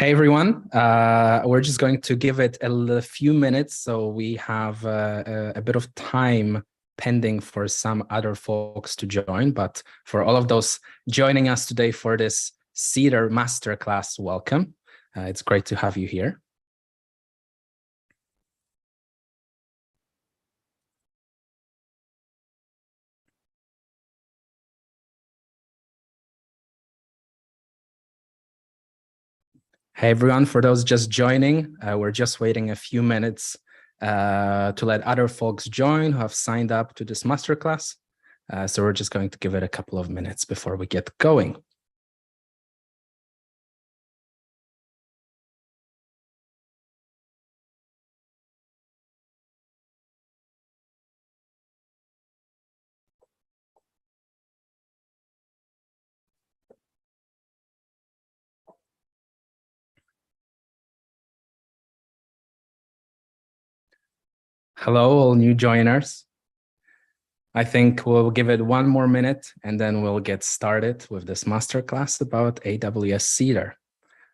Hey everyone, we're just going to give it a few minutes so we have a bit of time pending for some other folks to join. But for all of those joining us today for this Cedar Masterclass, welcome. It's great to have you here. Hey everyone, for those just joining, we're just waiting a few minutes to let other folks join who have signed up to this masterclass. So we're just going to give it a couple of minutes before we get going. Hello, all new joiners. I think we'll give it one more minute and then we'll get started with this masterclass about AWS Cedar.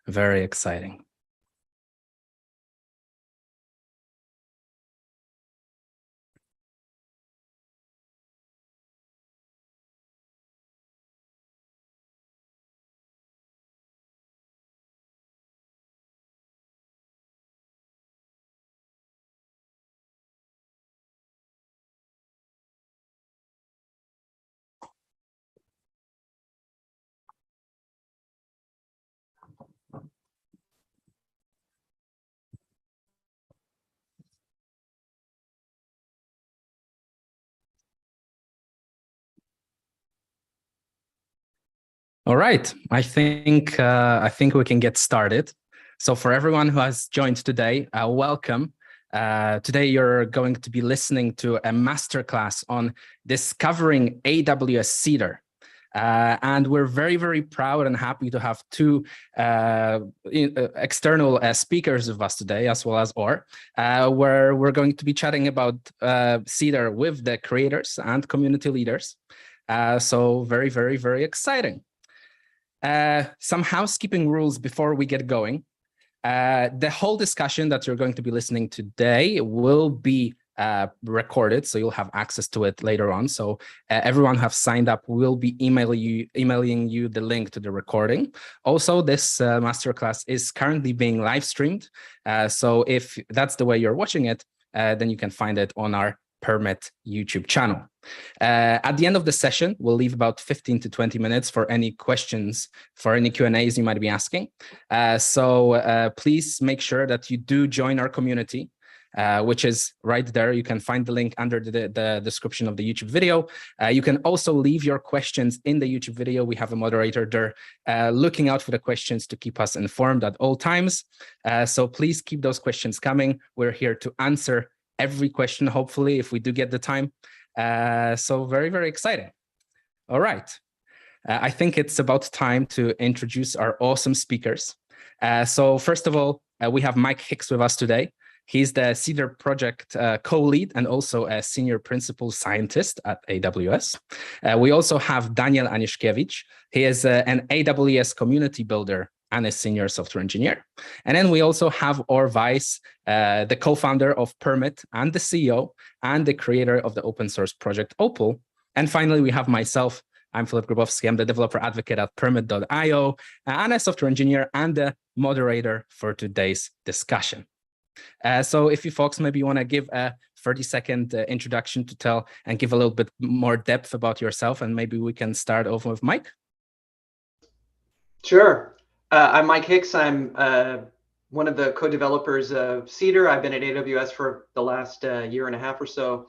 Very exciting. All right, I think we can get started. So for everyone who has joined today, welcome. Today you're going to be listening to a masterclass on discovering AWS Cedar. And we're very, very proud and happy to have two external speakers with us today, as well as Or, where we're going to be chatting about Cedar with the creators and community leaders. So very, very, very exciting. Some housekeeping rules before we get going. The whole discussion that you're going to be listening today will be recorded, so you'll have access to it later on. So everyone who have signed up will be emailing you the link to the recording. Also, this masterclass is currently being live streamed. So if that's the way you're watching it, then you can find it on our Permit YouTube channel. At the end of the session, we'll leave about 15 to 20 minutes for any questions, for any Q&As you might be asking. So please make sure that you do join our community, which is right there. You can find the link under the description of the YouTube video. You can also leave your questions in the YouTube video. We have a moderator there looking out for the questions to keep us informed at all times. So please keep those questions coming. We're here to answer every question, hopefully, if we do get the time. So very, very exciting. All right. I think it's about time to introduce our awesome speakers. So first of all, we have Mike Hicks with us today. He's the Cedar project co-lead and also a senior principal scientist at AWS. We also have Daniel Aniszkiewicz. He is an AWS community builder and a senior software engineer. And then we also have Or Weiss, the co-founder of Permit and the CEO and the creator of the open source project OPAL. And finally, we have myself. I'm Filip Grabowski. I'm the developer advocate at Permit.io and a software engineer and the moderator for today's discussion. So if you folks maybe want to give a 30-second introduction to tell and give a little bit more depth about yourself, and maybe we can start off with Mike. Sure. I'm Mike Hicks. I'm one of the co-developers of Cedar. I've been at AWS for the last year and a half or so.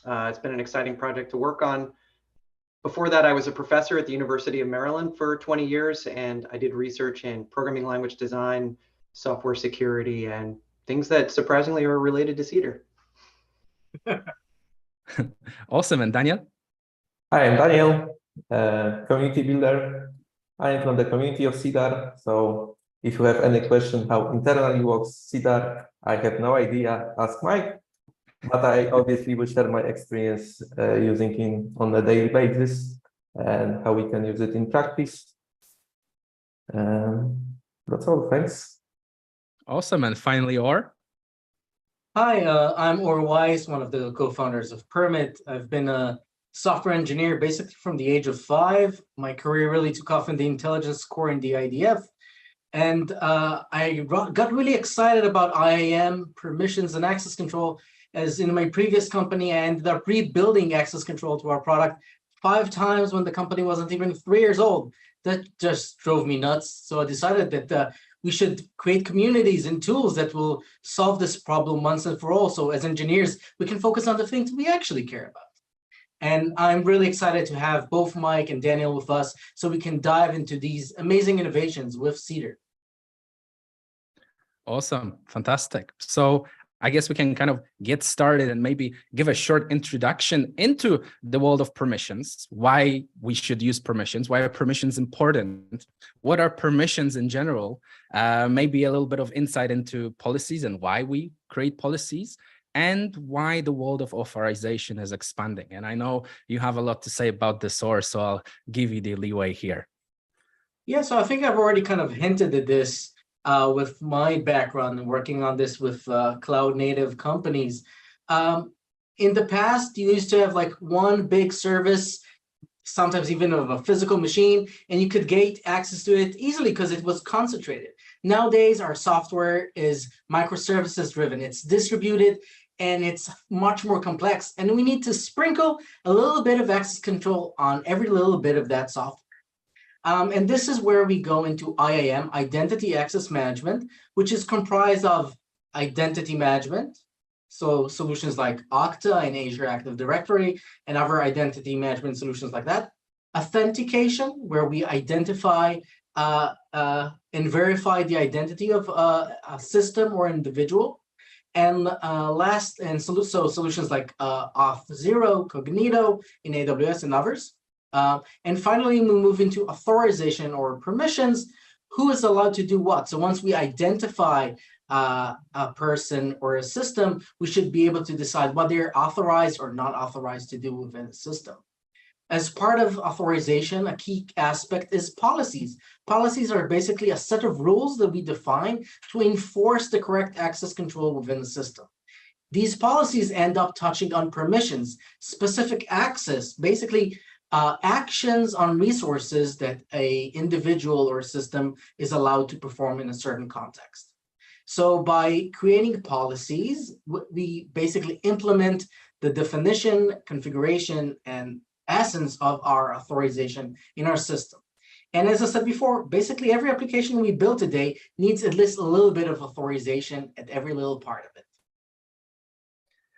It's been an exciting project to work on. Before that, I was a professor at the University of Maryland for 20 years, and I did research in programming language design, software security, and things that surprisingly are related to Cedar. Awesome. And Daniel? Hi, I'm Daniel, community builder. I'm from the community of Cedar. So if you have any question how internally works Cedar, I have no idea, ask Mike. But I obviously will share my experience using it on a daily basis and how we can use it in practice. That's all. Thanks. Awesome. And finally, Or. Hi, I'm Or Weiss, one of the co-founders of Permit. I've been a software engineer basically from the age of 5. My career really took off in the intelligence core in the IDF. And I got really excited about IAM, permissions, and access control, as in my previous company, I ended up rebuilding access control to our product 5 times when the company wasn't even 3 years old. That just drove me nuts. So I decided that we should create communities and tools that will solve this problem once and for all. So as engineers, we can focus on the things we actually care about. And I'm really excited to have both Mike and Daniel with us so we can dive into these amazing innovations with Cedar. Awesome. Fantastic. So I guess we can kind of get started and maybe give a short introduction into the world of permissions, why we should use permissions, why are permissions important, what are permissions in general, maybe a little bit of insight into policies and why we create policies, and why the world of authorization is expanding. And I know you have a lot to say about this, Or, so I'll give you the leeway here. Yeah, so I think I've already kind of hinted at this with my background and working on this with cloud native companies. In the past, you used to have like one big service, sometimes even of a physical machine, and you could get access to it easily because it was concentrated. Nowadays, our software is microservices driven. It's distributed and it's much more complex. And we need to sprinkle a little bit of access control on every little bit of that software. And this is where we go into IAM, Identity Access Management, which is comprised of identity management, so solutions like Okta and Azure Active Directory and other identity management solutions like that. Authentication, where we identify and verify the identity of a system or individual. And last, and so solutions like Auth0, Cognito in AWS and others. And finally, we move into authorization or permissions. Who is allowed to do what? So once we identify a person or a system, we should be able to decide what they're authorized or not authorized to do within the system. As part of authorization, a key aspect is policies. Policies are basically a set of rules that we define to enforce the correct access control within the system. These policies end up touching on permissions, specific access, basically actions on resources that an individual or system is allowed to perform in a certain context. So by creating policies, we basically implement the definition, configuration, and essence of our authorization in our system. And as I said before, basically every application we build today needs at least a little bit of authorization at every little part of it.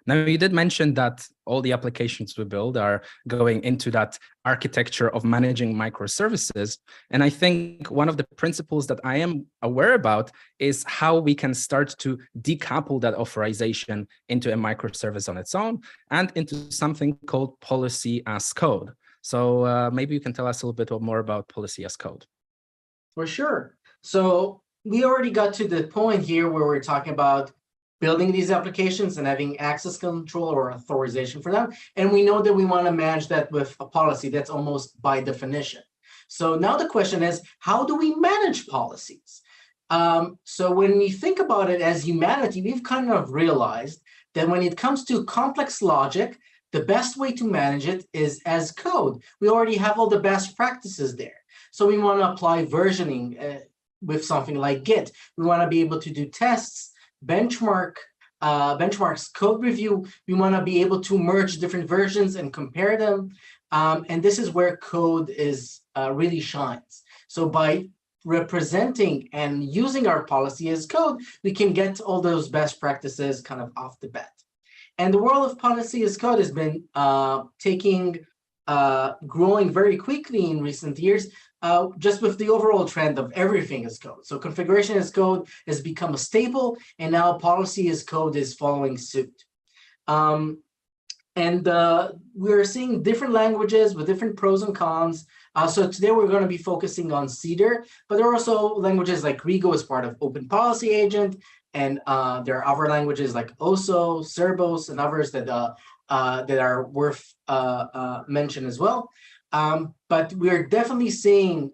Now, you did mention that all the applications we build are going into that architecture of managing microservices. And I think one of the principles that I am aware about is how we can start to decouple that authorization into a microservice on its own and into something called policy as code. So maybe you can tell us a little bit more about policy as code. For sure. So we already got to the point here where we're talking about building these applications and having access control or authorization for them. And we know that we want to manage that with a policy. That's almost by definition. So now the question is, how do we manage policies? So when we think about it as humanity, we've kind of realized that when it comes to complex logic, the best way to manage it is as code. We already have all the best practices there. So we want to apply versioning with something like Git. We want to be able to do tests, benchmarks, code review. We want to be able to merge different versions and compare them. And this is where code is really shines. So by representing and using our policy as code, we can get all those best practices kind of off the bat. And the world of policy as code has been growing very quickly in recent years, just with the overall trend of everything as code. So configuration as code has become a staple, and now policy as code is following suit. We're seeing different languages with different pros and cons. So today we're going to be focusing on Cedar, but there are also languages like Rego as part of Open Policy Agent, and there are other languages like Oso, Cerbos, and others that are worth mention as well. But we're definitely seeing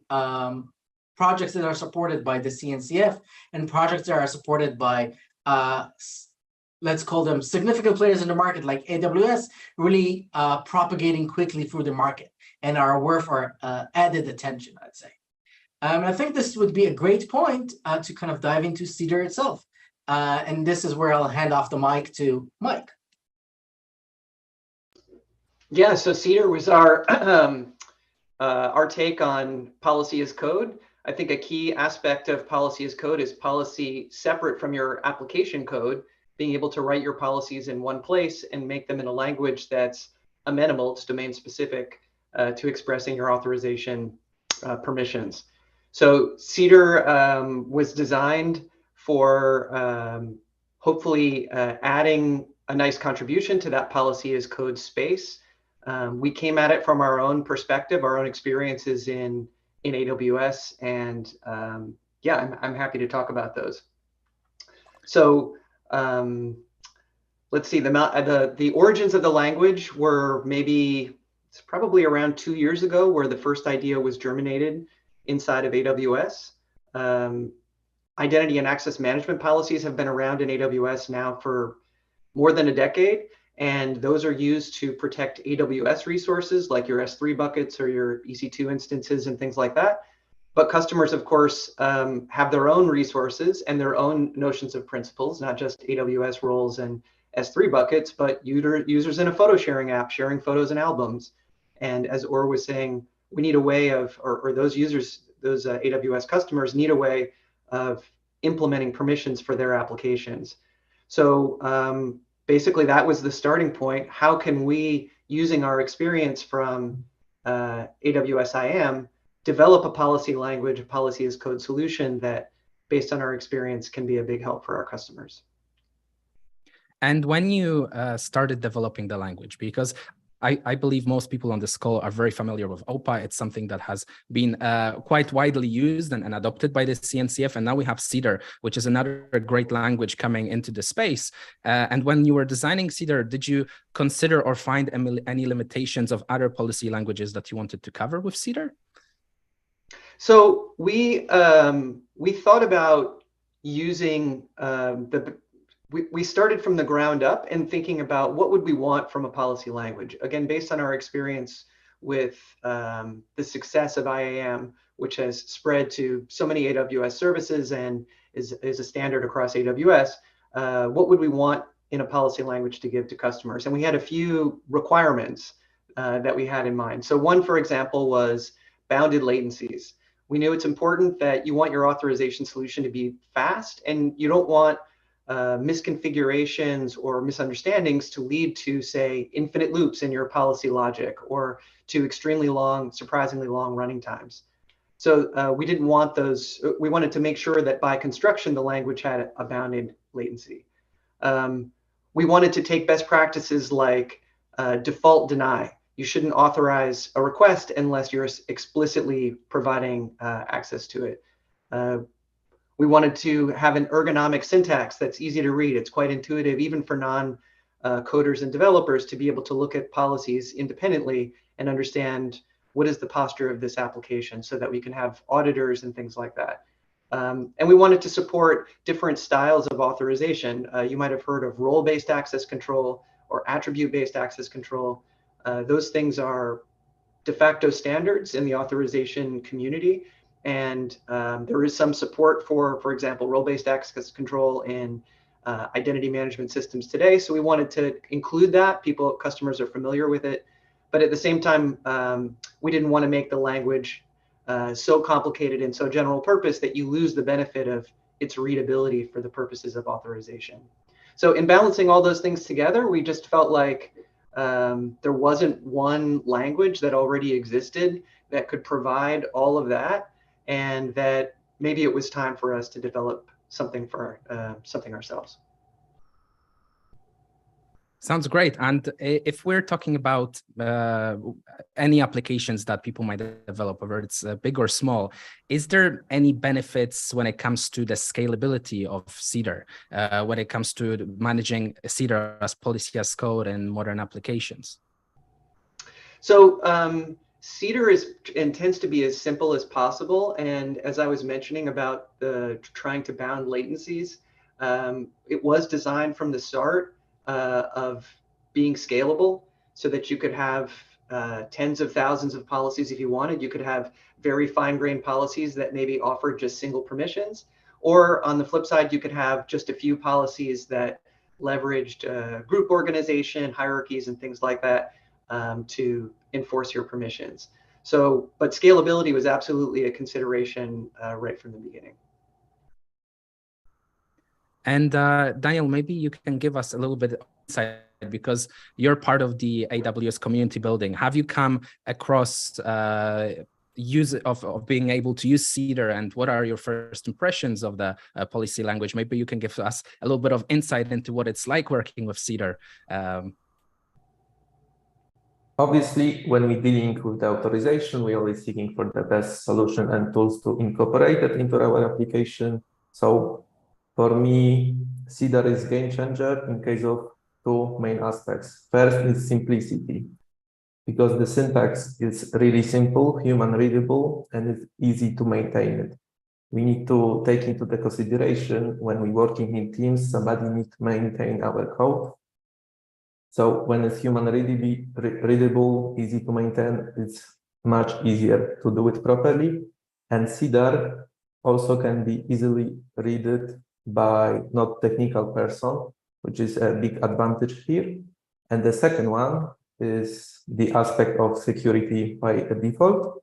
projects that are supported by the CNCF and projects that are supported by, let's call them significant players in the market like AWS, really propagating quickly through the market and are worth our added attention, I'd say. I think this would be a great point to kind of dive into Cedar itself. And this is where I'll hand off the mic to Mike. Yeah, so Cedar was our take on policy as code. I think a key aspect of policy as code is policy separate from your application code, being able to write your policies in one place and make them in a language that's amenable, it's domain specific, to expressing your authorization permissions. So Cedar was designed for hopefully adding a nice contribution to that policy as code space. We came at it from our own perspective, our own experiences in AWS, and yeah, I'm happy to talk about those. So let's see, the origins of the language were it's probably around 2 years ago where the first idea was germinated inside of AWS. Identity and access management policies have been around in AWS now for more than a decade. And those are used to protect AWS resources like your S3 buckets or your EC2 instances and things like that. But customers, of course, have their own resources and their own notions of principles, not just AWS roles and S3 buckets, but users in a photo sharing app, sharing photos and albums. And as Or was saying, we need a way of, or those users, those AWS customers need a way of implementing permissions for their applications. So basically, that was the starting point. How can we, using our experience from AWS IAM, develop a policy language, a policy as code solution that, based on our experience, can be a big help for our customers? And when you started developing the language, because I believe most people on this call are very familiar with OPA. It's something that has been quite widely used and adopted by the CNCF. And now we have Cedar, which is another great language coming into the space. And when you were designing Cedar, did you consider or find any limitations of other policy languages that you wanted to cover with Cedar? So we thought about using we started from the ground up and thinking about what would we want from a policy language. Again, based on our experience with the success of IAM, which has spread to so many AWS services and is a standard across AWS, what would we want in a policy language to give to customers? And we had a few requirements that we had in mind. So one, for example, was bounded latencies. We knew it's important that you want your authorization solution to be fast, and you don't want misconfigurations or misunderstandings to lead to, say, infinite loops in your policy logic or to extremely long, surprisingly long running times. So we didn't want those. We wanted to make sure that by construction, the language had a bounded latency. We wanted to take best practices like default deny. You shouldn't authorize a request unless you're explicitly providing access to it. We wanted to have an ergonomic syntax that's easy to read. It's quite intuitive, even for non-coders and developers, to be able to look at policies independently and understand what is the posture of this application so that we can have auditors and things like that. And we wanted to support different styles of authorization. You might have heard of role-based access control or attribute-based access control. Those things are de facto standards in the authorization community. And there is some support for example, role-based access control in identity management systems today. So we wanted to include that. Customers are familiar with it. But at the same time, we didn't want to make the language so complicated and so general purpose that you lose the benefit of its readability for the purposes of authorization. So in balancing all those things together, we just felt like there wasn't one language that already existed that could provide all of that, and that maybe it was time for us to develop something for something ourselves. Sounds great. And if we're talking about any applications that people might develop, whether it's big or small, is there any benefits when it comes to the scalability of Cedar, when it comes to managing Cedar as policy as code and modern applications? So Cedar intends to be as simple as possible. And as I was mentioning about the trying to bound latencies, it was designed from the start of being scalable so that you could have tens of thousands of policies if you wanted. You could have very fine-grained policies that maybe offered just single permissions. Or on the flip side, you could have just a few policies that leveraged group organization, hierarchies, and things like that to enforce your permissions. So, but scalability was absolutely a consideration right from the beginning. And Daniel, maybe you can give us a little bit of insight because you're part of the AWS community building. Have you come across use of being able to use Cedar, and what are your first impressions of the policy language? Maybe you can give us a little bit of insight into what it's like working with Cedar. Obviously, when we're dealing with the authorization, we're always seeking for the best solution and tools to incorporate it into our application. So for me, Cedar is game changer in case of two main aspects. First is simplicity, because the syntax is really simple, human readable, and it's easy to maintain it. We need to take into the consideration when we're working in teams, somebody needs to maintain our code. So when it's human readable, easy to maintain, it's much easier to do it properly. And Cedar also can be easily read by not technical person, which is a big advantage here. And the second one is the aspect of security by default.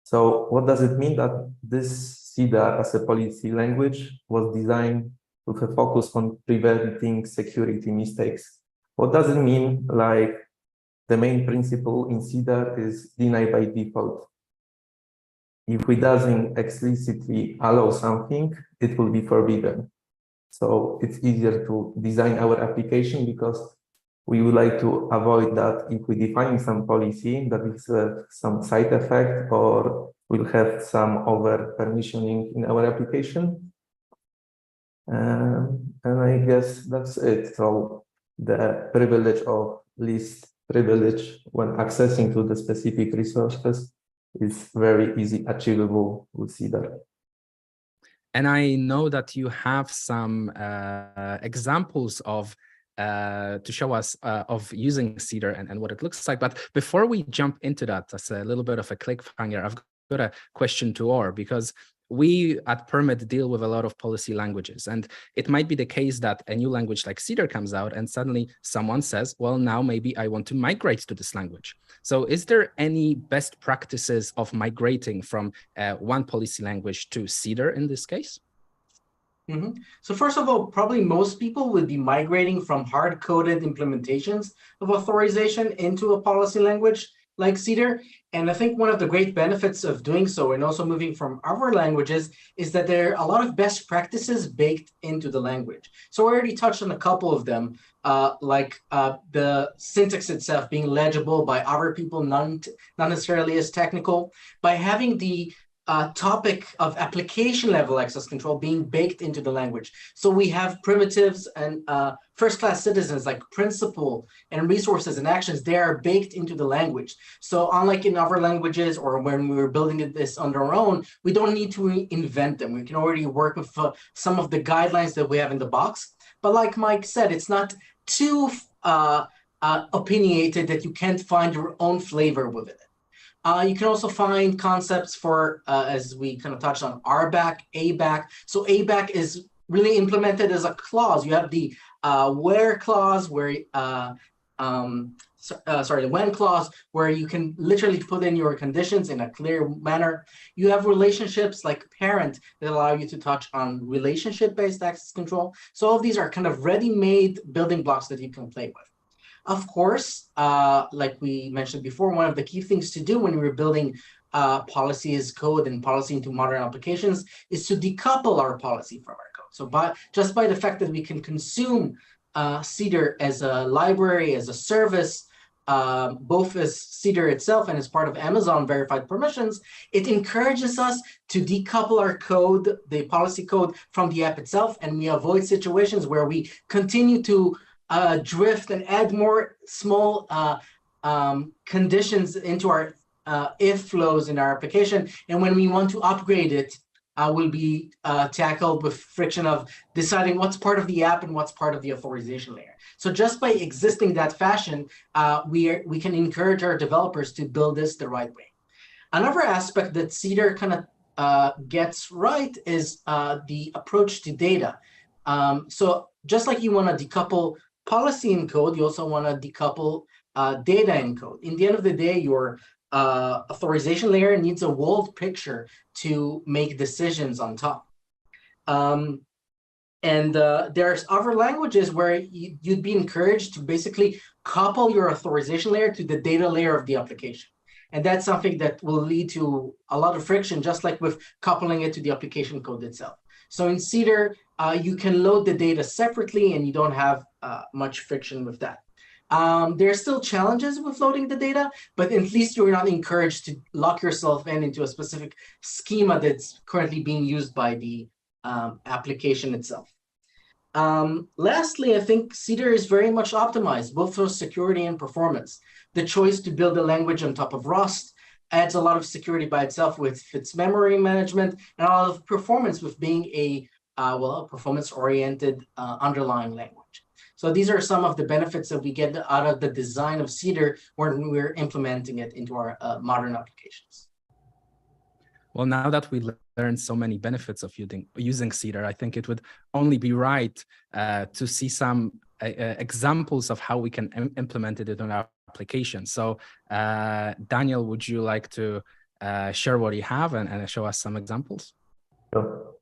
So what does it mean that this Cedar as a policy language was designed with a focus on preventing security mistakes? What does it mean? Like the main principle in Cedar is deny by default. If we doesn't explicitly allow something, it will be forbidden. So it's easier to design our application because we would like to avoid that if we define some policy that is some side effect or will have some over permissioning in our application. And I guess that's it. So the privilege of least privilege when accessing to the specific resources is very easy achievable with Cedar. And I know that you have some examples of to show us of using Cedar and what it looks like. But before we jump into that, as a little bit of a cliffhanger, I've got a question to Or, because we at Permit deal with a lot of policy languages, and it might be the case that a new language like Cedar comes out and suddenly someone says, well, now maybe I want to migrate to this language. So is there any best practices of migrating from one policy language to Cedar in this case? Mm-hmm. So first of all, probably most people would be migrating from hard-coded implementations of authorization into a policy language like Cedar. And I think one of the great benefits of doing so and also moving from other languages is that there are a lot of best practices baked into the language. So I already touched on a couple of them, like the syntax itself being legible by other people, not necessarily as technical, by having the topic of application level access control being baked into the language. So we have primitives and first-class citizens like principle and resources and actions, they are baked into the language. So unlike in other languages or when we were building this on our own, we don't need to invent them. We can already work with some of the guidelines that we have in the box. But like Mike said, it's not too opinionated that you can't find your own flavor with it. You can also find concepts for, as we kind of touched on, RBAC, ABAC. So ABAC is really implemented as a clause. You have the where clause, where the when clause, where you can literally put in your conditions in a clear manner. You have relationships like parent that allow you to touch on relationship-based access control. So all of these are kind of ready-made building blocks that you can play with. Of course, like we mentioned before, one of the key things to do when we're building policy as code and policy into modern applications is to decouple our policy from our code. So just by the fact that we can consume Cedar as a library, as a service, both as Cedar itself and as part of Amazon verified permissions, it encourages us to decouple our code, the policy code, from the app itself, and we avoid situations where we continue to drift and add more small conditions into our if flows in our application. And when we want to upgrade it, will be tackled with friction of deciding what's part of the app and what's part of the authorization layer. So just by existing that fashion, we can encourage our developers to build this the right way. Another aspect that Cedar kind of gets right is the approach to data. So just like you want to decouple policy in code, you also want to decouple data in code. In the end of the day, your authorization layer needs a world picture to make decisions on top. There's other languages where you'd be encouraged to basically couple your authorization layer to the data layer of the application. And that's something that will lead to a lot of friction, just like with coupling it to the application code itself. So in Cedar, you can load the data separately and you don't have much friction with that. There are still challenges with loading the data, but at least you're not encouraged to lock yourself into a specific schema that's currently being used by the application itself. Lastly, I think Cedar is very much optimized, both for security and performance. The choice to build a language on top of Rust adds a lot of security by itself with its memory management and a lot of performance with being a performance-oriented underlying language. So these are some of the benefits that we get out of the design of Cedar when we're implementing it into our modern applications. Well, now that we learned so many benefits of using Cedar, I think it would only be right to see some examples of how we can implement it in our application. So Daniel, would you like to share what you have and show us some examples? Sure.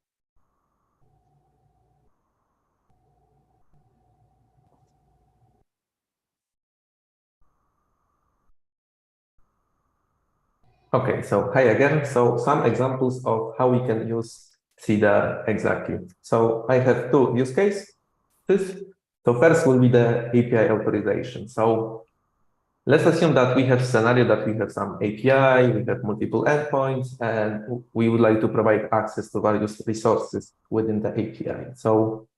Okay, so hi again. So some examples of how we can use Cedar exactly. So I have two use cases. So first will be the API authorization. So let's assume that we have a scenario that we have some API, we have multiple endpoints, and we would like to provide access to various resources within the API. So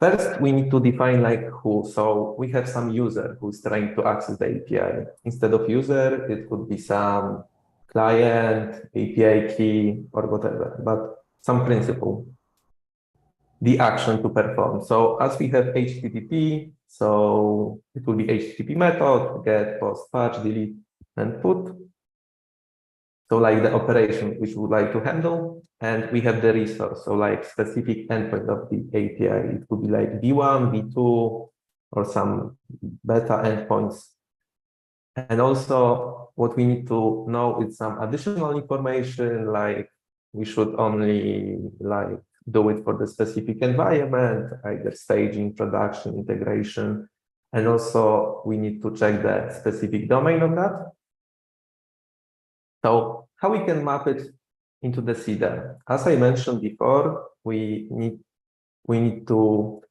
first, we need to define like who. So we have some user who's trying to access the API. Instead of user, it could be some client, API key, or whatever, but some principle, the action to perform. So as we have HTTP, so it will be HTTP method, get, post, patch, delete, and put. So like the operation which we would like to handle, and we have the resource, so like specific endpoint of the API. It could be like V1, V2, or some beta endpoints. And also what we need to know is some additional information, like we should only like do it for the specific environment, either staging, production, integration. And also we need to check the specific domain of that. So how we can map it into the Cedar? As I mentioned before, we need to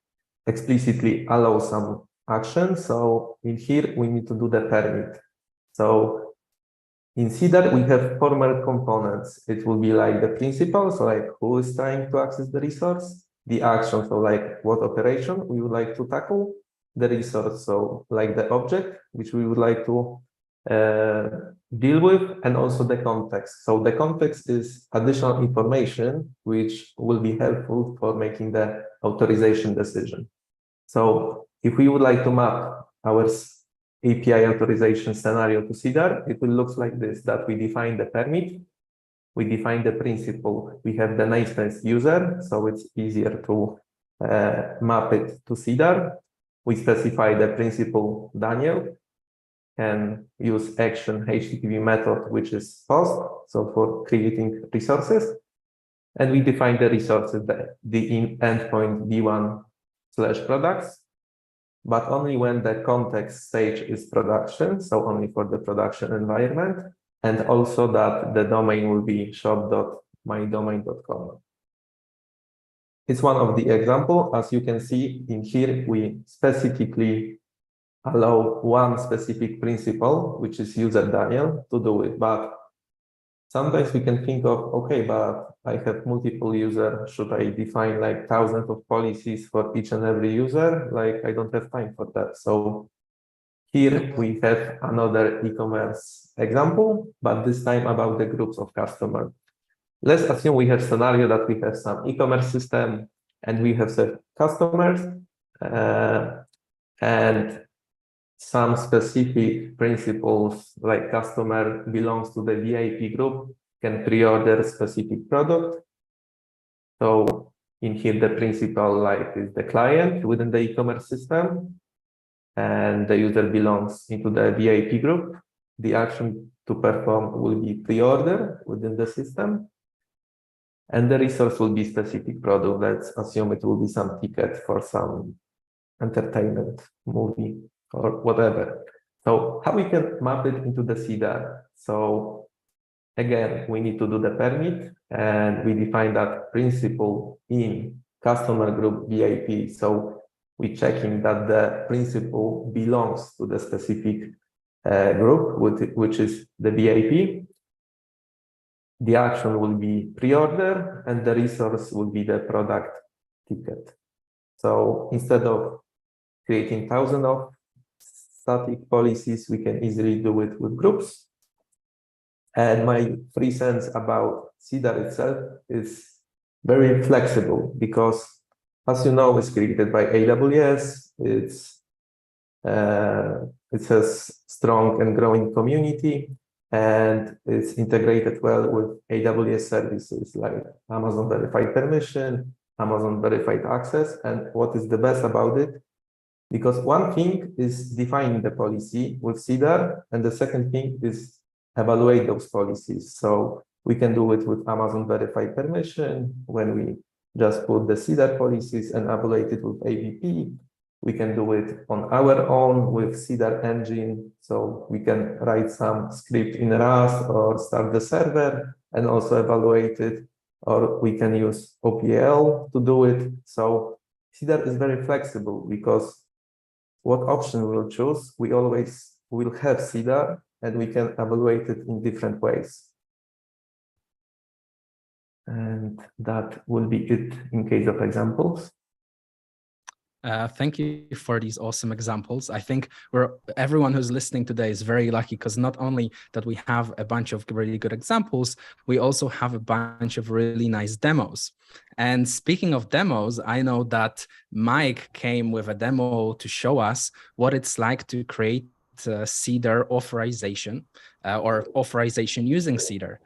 explicitly allow some action. So in here, we need to do the permit. So in Cedar, we have formal components. It will be like the principal, so like who is trying to access the resource, the action, so like what operation we would like to tackle, the resource, so like the object, which we would like to deal with, and also the context. So the context is additional information which will be helpful for making the authorization decision. So if we would like to map our API authorization scenario to Cedar, it will look like this, that we define the permit, we define the principal, we have the namespace user, so it's easier to map it to Cedar. We specify the principal Daniel, and use action HTTP method, which is post, so for creating resources. And we define the resources, the endpoint v1/products, but only when the context stage is production, so only for the production environment, and also that the domain will be shop.mydomain.com. It's one of the example. As you can see in here, we specifically allow one specific principle, which is user Daniel, to do it. But sometimes we can think of, okay, but I have multiple users. Should I define like thousands of policies for each and every user? Like I don't have time for that. So Here we have another e-commerce example, but this time about the groups of customers. Let's assume we have scenario that we have some e-commerce system and we have some customers and some specific principles like customer belongs to the VIP group can pre-order specific product. So in here, the principal like is the client within the e-commerce system and the user belongs into the VIP group. The action to perform will be pre-order within the system. And the resource will be specific product. Let's assume it will be some ticket for some entertainment movie or whatever. So how we can map it into the Cedar? So again, we need to do the permit and we define that principal in customer group VIP. So we checking that the principal belongs to the specific group, which is the VIP. The action will be pre-order and the resource will be the product ticket. So instead of creating thousands of static policies, we can easily do it with groups. And my 3 cents about Cedar itself is very flexible because, as you know, it's created by AWS. It has strong and growing community, and it's integrated well with AWS services like Amazon Verified Permission, Amazon Verified Access. And what is the best about it? Because one thing is defining the policy with Cedar, and the second thing is evaluate those policies. So we can do it with Amazon Verified Permission when we just put the Cedar policies and evaluate it with AVP. We can do it on our own with Cedar engine. So we can write some script in Rust or start the server and also evaluate it. Or we can use OPAL to do it. So Cedar is very flexible because what option we'll choose, we always will have Cedar and we can evaluate it in different ways. And that will be it in case of examples. Thank you for these awesome examples. I think everyone who's listening today is very lucky because not only that we have a bunch of really good examples, we also have a bunch of really nice demos. And speaking of demos, I know that Mike came with a demo to show us what it's like to create Cedar authorization or authorization using Cedar.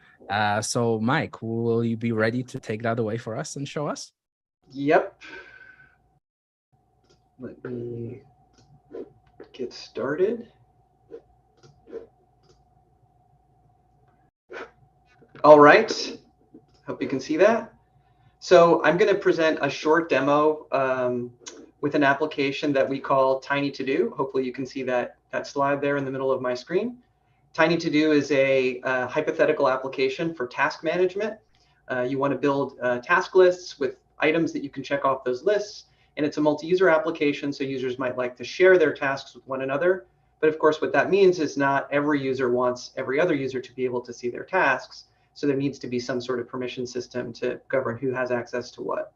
So Mike, will you be ready to take that away for us and show us? Yep. Let me get started. All right, hope you can see that. So I'm going to present a short demo with an application that we call Tiny To Do. Hopefully you can see that slide there in the middle of my screen. Tiny To Do is a hypothetical application for task management. You want to build task lists with items that you can check off those lists. And it's a multi-user application, so users might like to share their tasks with one another. But of course, what that means is not every user wants every other user to be able to see their tasks. So there needs to be some sort of permission system to govern who has access to what.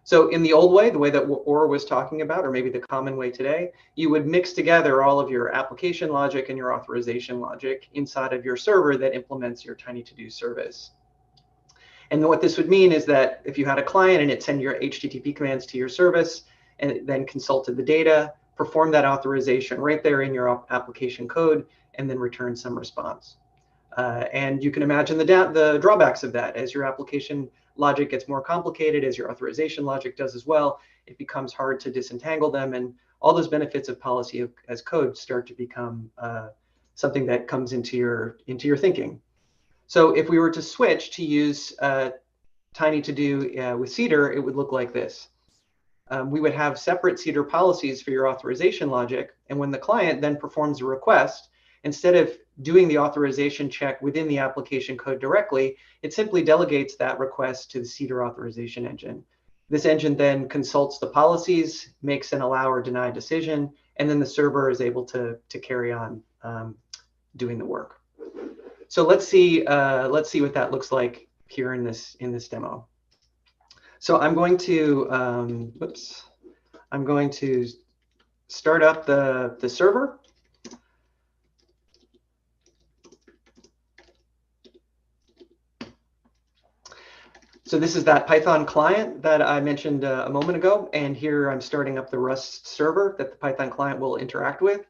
So in the old way, the way that Or was talking about, or maybe the common way today, you would mix together all of your application logic and your authorization logic inside of your server that implements your Tiny To Do service. And what this would mean is that if you had a client and it sent your HTTP commands to your service and it then consulted the data, perform that authorization right there in your application code, and then return some response. And you can imagine the drawbacks of that. As your application logic gets more complicated, as your authorization logic does as well, it becomes hard to disentangle them. And all those benefits of policy as code start to become something that comes into your thinking. So if we were to switch to use Tiny To Do with Cedar, it would look like this. We would have separate Cedar policies for your authorization logic. And when the client then performs a request, instead of doing the authorization check within the application code directly, it simply delegates that request to the Cedar authorization engine. This engine then consults the policies, makes an allow or deny decision, and then the server is able to carry on doing the work. So let's see what that looks like here in this demo. So I'm going to I'm going to start up the server, So this is that Python client that I mentioned a moment ago. And here I'm starting up the Rust server that the Python client will interact with.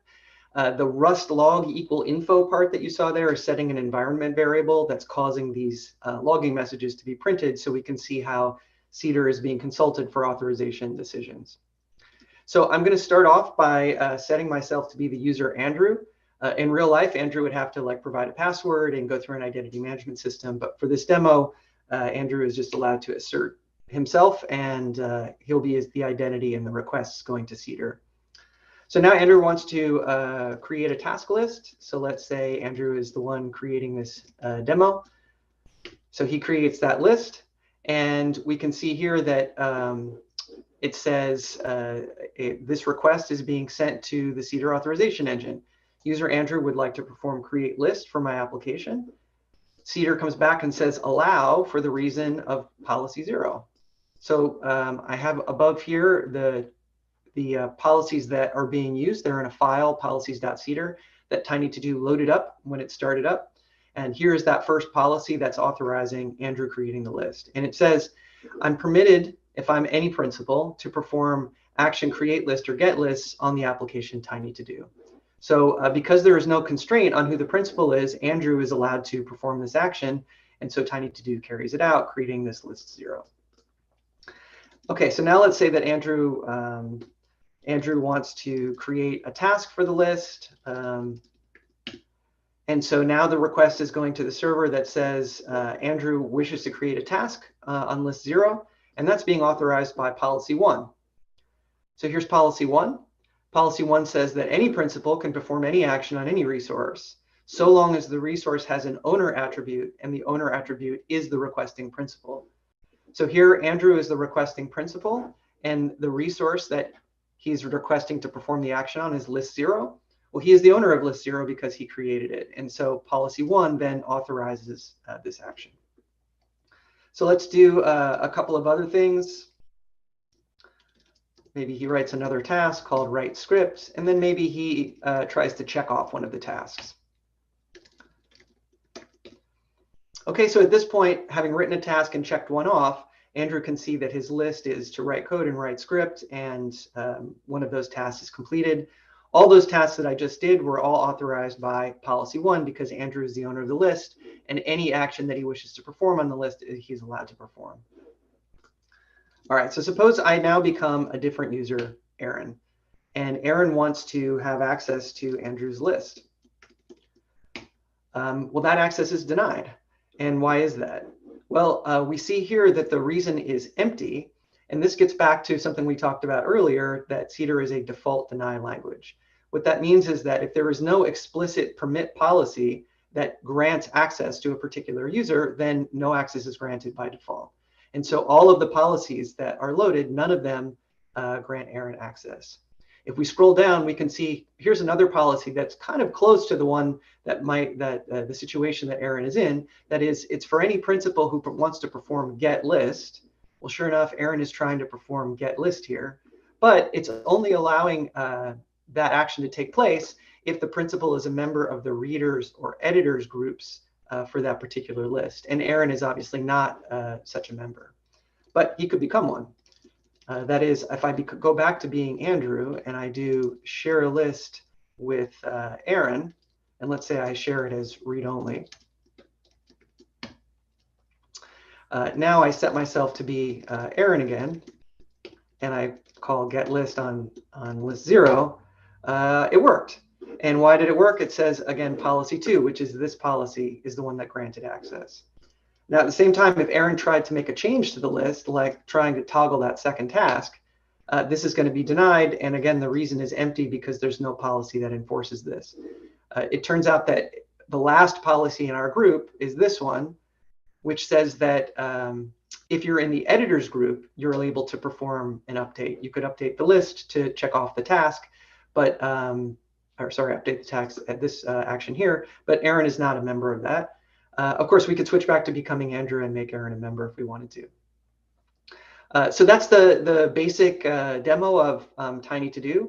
The Rust log equal info part that you saw there is setting an environment variable that's causing these logging messages to be printed so we can see how Cedar is being consulted for authorization decisions. So I'm going to start off by setting myself to be the user Andrew. In real life, Andrew would have to like provide a password and go through an identity management system. But for this demo, Andrew is just allowed to assert himself, and he'll be the identity and the requests going to Cedar. So now Andrew wants to create a task list. So let's say Andrew is the one creating this demo. So he creates that list, and we can see here that it says this request is being sent to the Cedar authorization engine. User Andrew would like to perform create list for my application. Cedar comes back and says allow for the reason of policy 0. So I have above here the policies that are being used. They're in a file, policies.cedar, that TinyToDo loaded up when it started up. And here's that first policy that's authorizing Andrew creating the list. And it says, I'm permitted, if I'm any principal, to perform action create list or get lists on the application TinyToDo. So because there is no constraint on who the principal is, Andrew is allowed to perform this action. And so TinyToDo carries it out, creating this list 0. Okay, so now let's say that Andrew wants to create a task for the list. And so now the request is going to the server that says Andrew wishes to create a task on list 0, and that's being authorized by policy 1. So here's policy 1. Policy 1 says that any principal can perform any action on any resource, so long as the resource has an owner attribute, and the owner attribute is the requesting principal. So here, Andrew is the requesting principal, and the resource that he's requesting to perform the action on is list 0. Well, he is the owner of list 0 because he created it. And so policy 1 then authorizes this action. So let's do a couple of other things. Maybe he writes another task called write script, and then maybe he tries to check off one of the tasks. Okay, so at this point, having written a task and checked one off, Andrew can see that his list is to write code and write script, and one of those tasks is completed. All those tasks that I just did were all authorized by policy 1 because Andrew is the owner of the list, and any action that he wishes to perform on the list, he's allowed to perform. All right, so suppose I now become a different user, Aaron, and Aaron wants to have access to Andrew's list. Well, that access is denied. And why is that? Well, we see here that the reason is empty. And this gets back to something we talked about earlier, that Cedar is a default deny language. What that means is that if there is no explicit permit policy that grants access to a particular user, then no access is granted by default. And so all of the policies that are loaded, none of them grant Aaron access. If we scroll down, we can see here's another policy that's kind of close to the one that the situation that Aaron is in. That is, it's for any principal who wants to perform get list. Well, sure enough, Aaron is trying to perform get list here, but it's only allowing that action to take place if the principal is a member of the readers or editors groups for that particular list. And Aaron is obviously not such a member, but he could become one. That is, if I go back to being Andrew and I do share a list with Aaron, and let's say I share it as read-only. Now I set myself to be Aaron again, and I call get list on list 0. It worked. And why did it work? It says, again, policy 2, which is this policy is the one that granted access. Now, at the same time, if Aaron tried to make a change to the list, like trying to toggle that second task, this is going to be denied. And again, the reason is empty because there's no policy that enforces this. It turns out that the last policy in our group is this one, which says that if you're in the editors group, you're able to perform an update. You could update the list to check off the task, but update the task at this action here, but Aaron is not a member of that. Of course, we could switch back to becoming Andrew and make Aaron a member if we wanted to. So that's the basic demo of TinyToDo.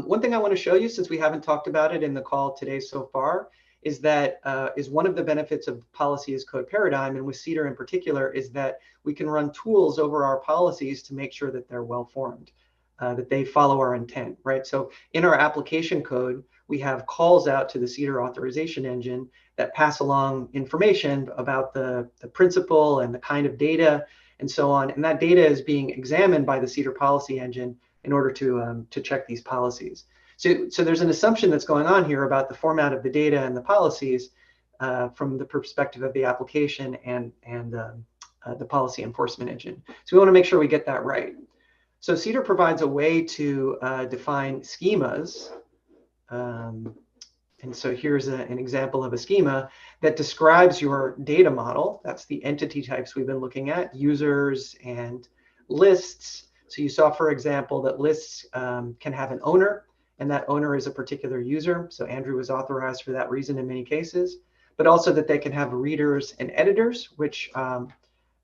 One thing I want to show you, since we haven't talked about it in the call today so far, is that is one of the benefits of policy as code paradigm, and with Cedar in particular, is that we can run tools over our policies to make sure that they're well formed, that they follow our intent, right? So in our application code, we have calls out to the Cedar authorization engine that pass along information about the principal and the kind of data and so on. And that data is being examined by the Cedar policy engine in order to check these policies. So there's an assumption that's going on here about the format of the data and the policies from the perspective of the application and the policy enforcement engine. So we want to make sure we get that right. So Cedar provides a way to define schemas. And so here's an example of a schema that describes your data model. That's the entity types we've been looking at, users and lists. So you saw, for example, that lists can have an owner, and that owner is a particular user. So Andrew was authorized for that reason in many cases, but also that they can have readers and editors, which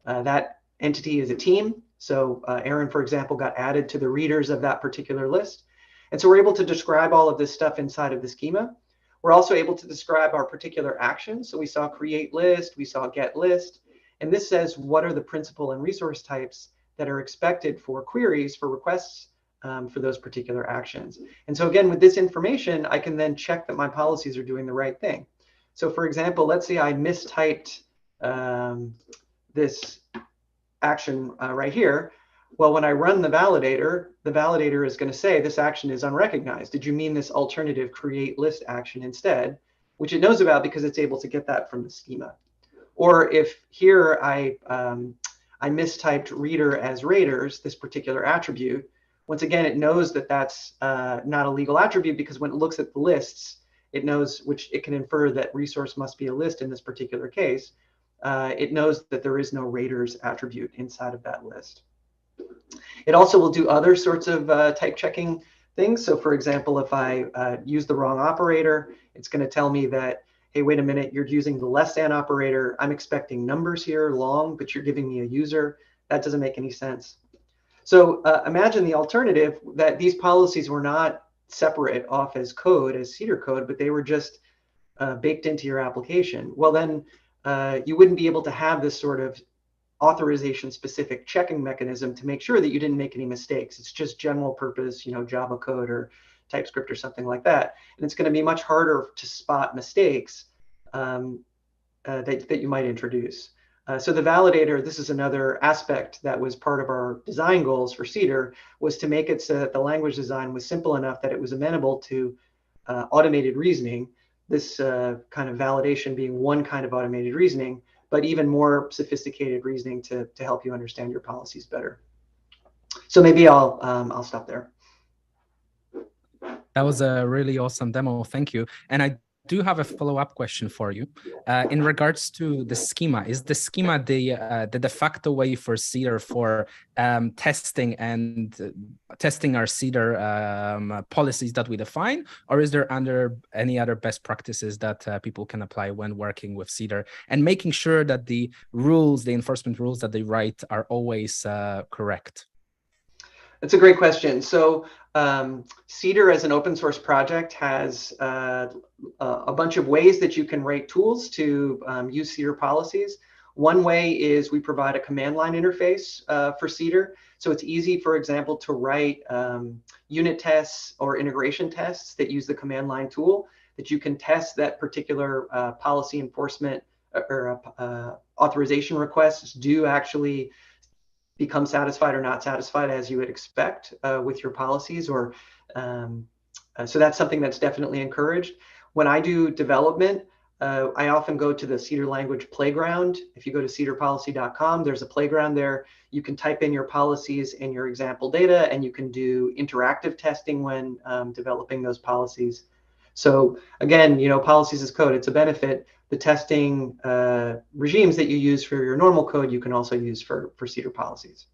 that entity is a team. So Aaron, for example, got added to the readers of that particular list. And so we're able to describe all of this stuff inside of the schema. We're also able to describe our particular actions. So we saw create list, we saw get list, and this says what are the principal and resource types that are expected for queries, for requests for those particular actions. And so again, with this information, I can then check that my policies are doing the right thing. So for example, let's say I mistyped this action right here. Well, when I run the validator is going to say this action is unrecognized. Did you mean this alternative create list action instead, which it knows about because it's able to get that from the schema. Or if here I mistyped reader as raters, this particular attribute, once again, it knows that that's not a legal attribute because when it looks at the lists, it knows, which it can infer that resource must be a list in this particular case. It knows that there is no raters attribute inside of that list. It also will do other sorts of type checking things. So for example, if I use the wrong operator, it's going to tell me that, hey, wait a minute, you're using the less than operator. I'm expecting numbers here long, but you're giving me a user. That doesn't make any sense. So imagine the alternative, that these policies were not separate off as code, as Cedar code, but they were just baked into your application. Well, then you wouldn't be able to have this sort of authorization specific checking mechanism to make sure that you didn't make any mistakes. It's just general purpose, Java code or TypeScript or something like that. And it's going to be much harder to spot mistakes that you might introduce. So the validator, this is another aspect that was part of our design goals for Cedar, was to make it so that the language design was simple enough that it was amenable to automated reasoning, this kind of validation being one kind of automated reasoning, but even more sophisticated reasoning to help you understand your policies better. So maybe I'll stop there. That was a really awesome demo. Thank you. And I do have a follow-up question for you. In regards to the schema, is the schema the de facto way for Cedar for testing our Cedar policies that we define, or is there any other best practices that people can apply when working with Cedar and making sure that the rules, the enforcement rules that they write are always correct? That's a great question. So Cedar as an open source project has a bunch of ways that you can write tools to use Cedar policies. One way is we provide a command line interface for Cedar. So it's easy, for example, to write unit tests or integration tests that use the command line tool, that you can test that particular policy enforcement or authorization requests do actually become satisfied or not satisfied as you would expect with your policies, or so that's something that's definitely encouraged. When I do development, I often go to the Cedar language playground. If you go to cedarpolicy.com, there's a playground there. You can type in your policies and your example data, and you can do interactive testing when developing those policies. So again, policies as code, it's a benefit. The testing regimes that you use for your normal code, you can also use for Cedar policies.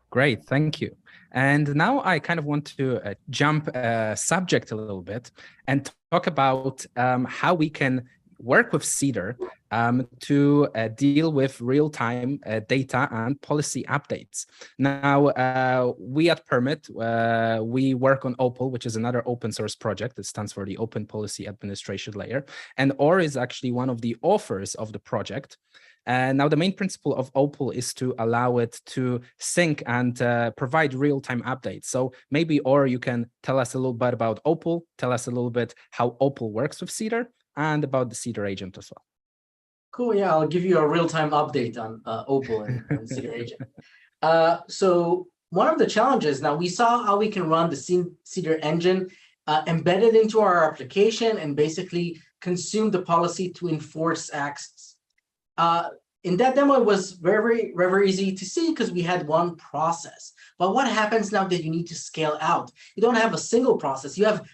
Great, thank you. And now I kind of want to jump subject a little bit and talk about how we can work with Cedar to deal with real-time data and policy updates. Now, we at Permit, we work on OPAL, which is another open source project. It stands for the Open Policy Administration Layer. And OR is actually one of the authors of the project. Now, the main principle of OPAL is to allow it to sync and provide real-time updates. So maybe, or you can tell us a little bit about OPAL, tell us a little bit how OPAL works with Cedar, and about the Cedar agent as well. Cool, yeah, I'll give you a real-time update on OPAL and Cedar agent. So one of the challenges, now we saw how we can run the Cedar engine embedded into our application and basically consume the policy to enforce access. In that demo, it was very, very easy to see because we had one process. But what happens now that you need to scale out? You don't have a single process. You have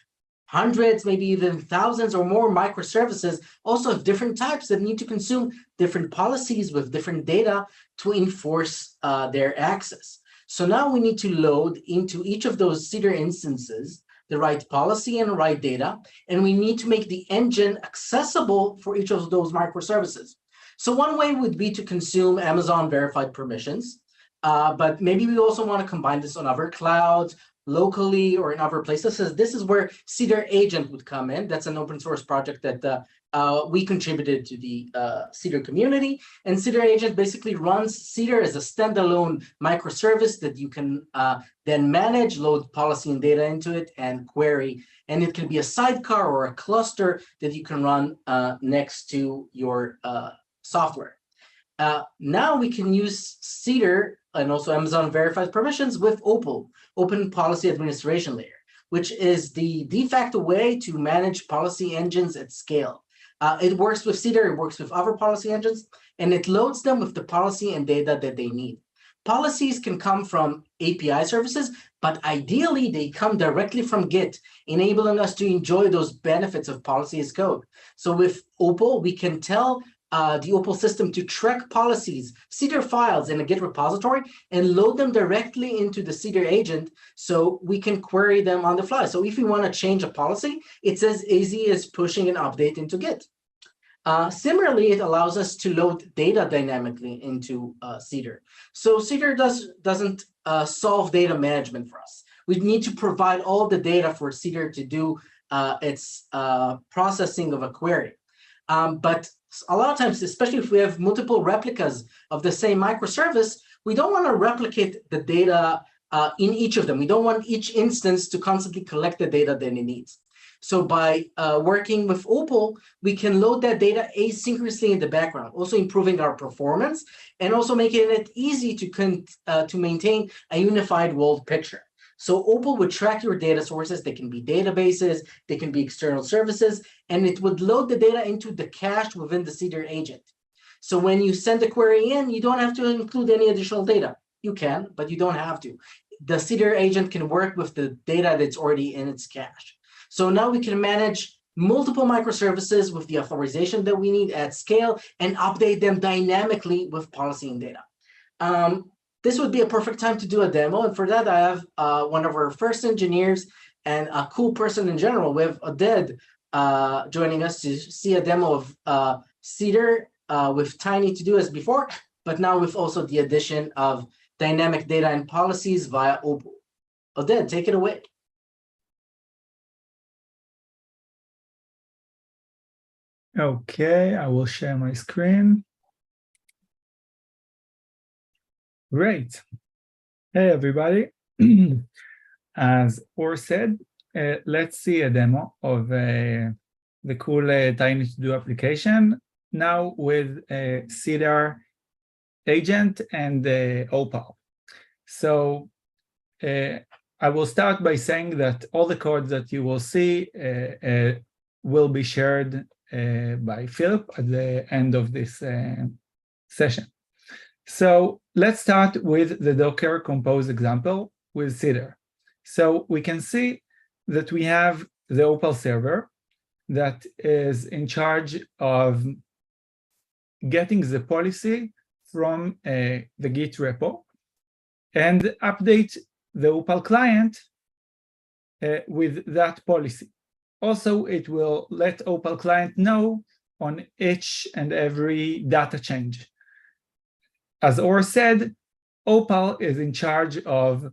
hundreds, maybe even thousands or more microservices, also of different types that need to consume different policies with different data to enforce their access. So now we need to load into each of those Cedar instances the right policy and the right data, and we need to make the engine accessible for each of those microservices. So one way would be to consume Amazon verified permissions, but maybe we also want to combine this on other clouds, locally or in other places. So this is where Cedar Agent would come in. That's an open source project that we contributed to the Cedar community. And Cedar Agent basically runs Cedar as a standalone microservice that you can then manage, load policy and data into it, and query. And it can be a sidecar or a cluster that you can run next to your software. Now we can use Cedar and also Amazon verified permissions with OPAL, Open Policy Administration Layer, which is the de facto way to manage policy engines at scale. It works with Cedar, it works with other policy engines, and it loads them with the policy and data that they need. Policies can come from API services, but ideally they come directly from Git, enabling us to enjoy those benefits of policy as code. So with OPAL, we can tell the OPAL system to track policies, Cedar files in a Git repository, and load them directly into the Cedar agent so we can query them on the fly. So if we want to change a policy, it's as easy as pushing an update into Git. Similarly, it allows us to load data dynamically into Cedar. So Cedar doesn't solve data management for us. We need to provide all the data for Cedar to do its processing of a query. But a lot of times, especially if we have multiple replicas of the same microservice, we don't want to replicate the data in each of them. We don't want each instance to constantly collect the data that it needs. So by working with OPAL, we can load that data asynchronously in the background, also improving our performance and also making it easy to maintain a unified world picture. So OPAL would track your data sources. They can be databases, they can be external services, and it would load the data into the cache within the Cedar agent. So when you send a query in, you don't have to include any additional data. You can, but you don't have to. The Cedar agent can work with the data that's already in its cache. So now we can manage multiple microservices with the authorization that we need at scale and update them dynamically with policy and data. This would be a perfect time to do a demo. And for that, I have one of our first engineers and a cool person in general. We have Oded joining us to see a demo of Cedar with Tiny to do as before, but now with also the addition of dynamic data and policies via OPAL. Oded, take it away. Okay, I will share my screen. Great. Hey, everybody. As Or said, let's see a demo of the cool Tiny to Do application now with Cedar agent and OPAL. So I will start by saying that all the code that you will see will be shared by Philip at the end of this session. So let's start with the Docker Compose example with Cedar. So we can see that we have the OPAL server that is in charge of getting the policy from the Git repo and update the OPAL client with that policy. Also, it will let OPAL client know on each and every data change. As Or said, OPAL is in charge of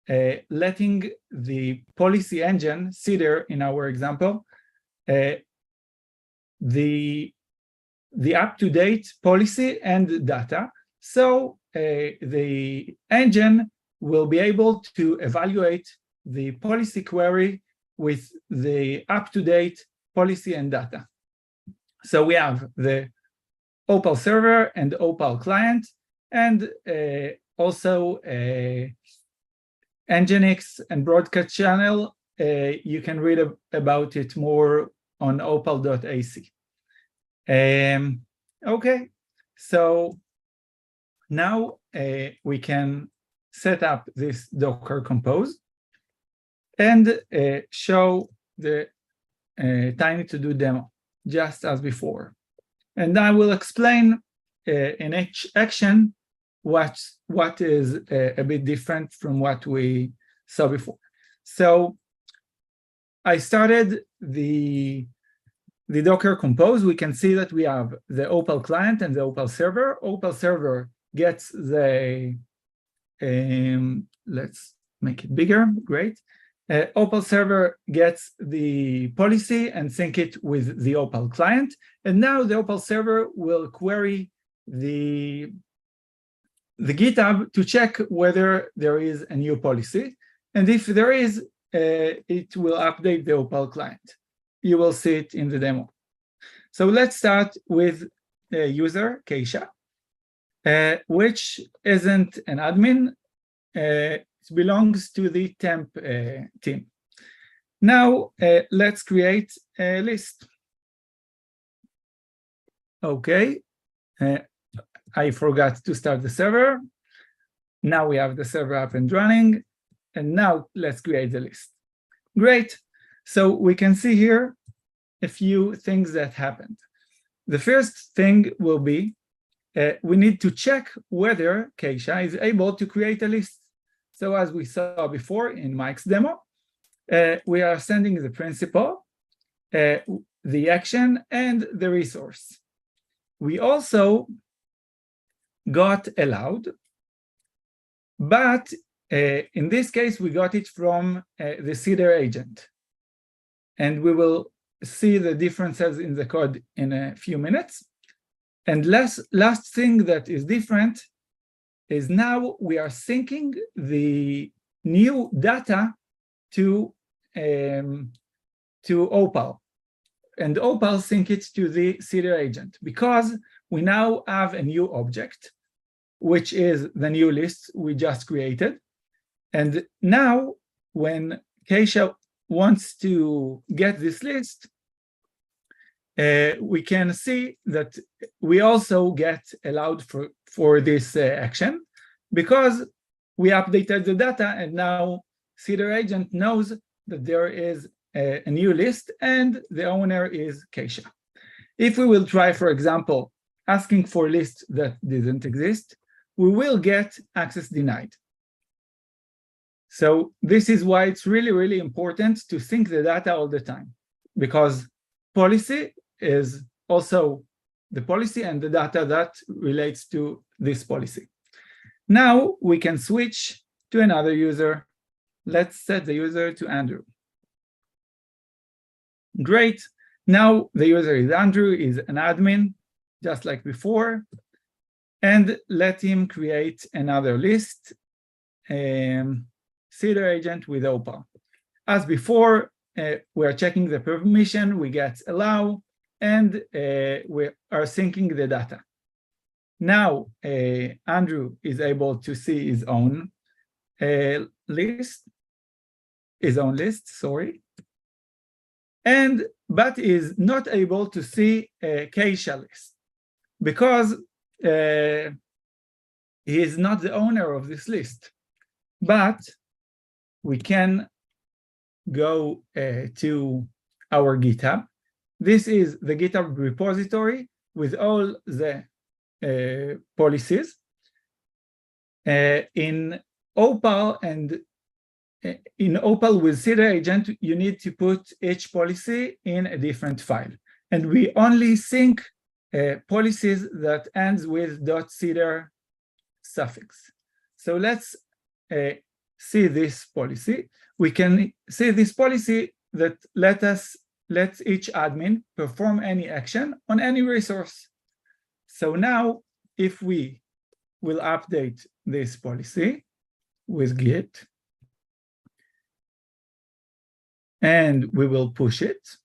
letting the policy engine, Cedar in our example, the up-to-date policy and data. So the engine will be able to evaluate the policy query with the up-to-date policy and data. So we have the OPAL server and the OPAL client, and also Nginx and broadcast channel. You can read about it more on opal.ac. Okay, so now we can set up this Docker Compose and show the Tiny to Do demo, just as before. And I will explain in each action what is a bit different from what we saw before. So I started the Docker Compose. We can see that we have the OPAL client and the OPAL server. OPAL server gets the, let's make it bigger, great. OPAL server gets the policy and sync it with the OPAL client. And now the OPAL server will query the GitHub to check whether there is a new policy. And if there is, it will update the OPAL client. You will see it in the demo. So let's start with the user, Keisha, which isn't an admin. It belongs to the temp team. Now, let's create a list. Okay, I forgot to start the server. Now we have the server up and running. And now let's create the list. Great. So we can see here a few things that happened. The first thing will be, we need to check whether Keisha is able to create a list. So as we saw before in Mike's demo, we are sending the principal, the action, and the resource. We also got allowed, but in this case, we got it from the Cedar agent. And we will see the differences in the code in a few minutes. And last thing that is different is now we are syncing the new data to OPAL. And OPAL sync it to the Cedar agent because we now have a new object, which is the new list we just created. And now when Keisha wants to get this list, we can see that we also get allowed for this action because we updated the data, and now Cedar agent knows that there is a new list and the owner is Keisha. If we will try, for example, asking for a list that didn't exist, we will get access denied. So this is why it's really, really important to sync the data all the time, because policy is also the policy and the data that relates to this policy. Now we can switch to another user. Let's set the user to Andrew. Great. Now the user is Andrew, is an admin, just like before. And let him create another list, Cedar agent with OPAL. As before, we are checking the permission, we get allow, and we are syncing the data. Now, Andrew is able to see his own list, sorry. But is not able to see a Keisha list because he is not the owner of this list. But we can go to our GitHub. This is the GitHub repository with all the policies. In OPAL and in OPAL with Cedar agent, you need to put each policy in a different file. and we only sync policies that ends with .cedar suffix. So let's see this policy. We can see this policy that lets each admin perform any action on any resource. So now, if we will update this policy with Git, and we will push it,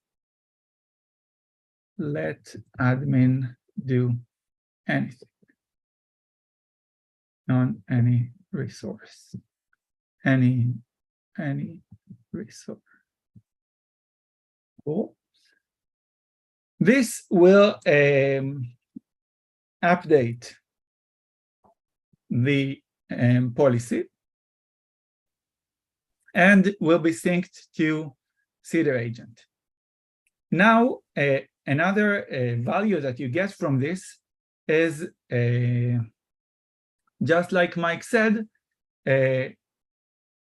let admin do anything on any resource, any resource. Cool. This will update the policy and will be synced to Cedar agent. Now, another value that you get from this is, just like Mike said,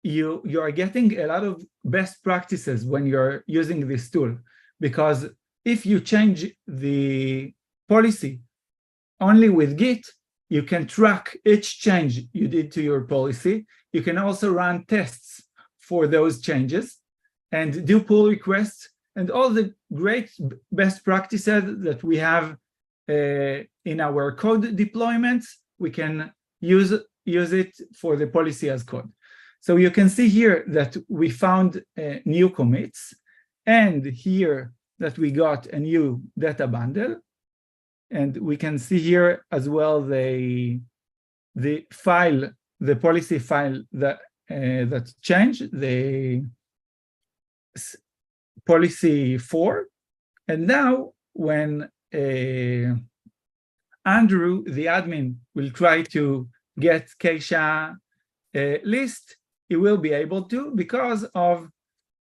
you are getting a lot of best practices when you're using this tool, because if you change the policy only with Git, you can track each change you did to your policy. You can also run tests for those changes and do pull requests and all the great best practices that we have in our code deployments. We can use it for the policy as code. So you can see here that we found new commits, and here that we got a new data bundle. And we can see here as well the file, the policy file that changed, the policy 4. And now when Andrew, the admin, will try to get Keisha list, he will be able to, because of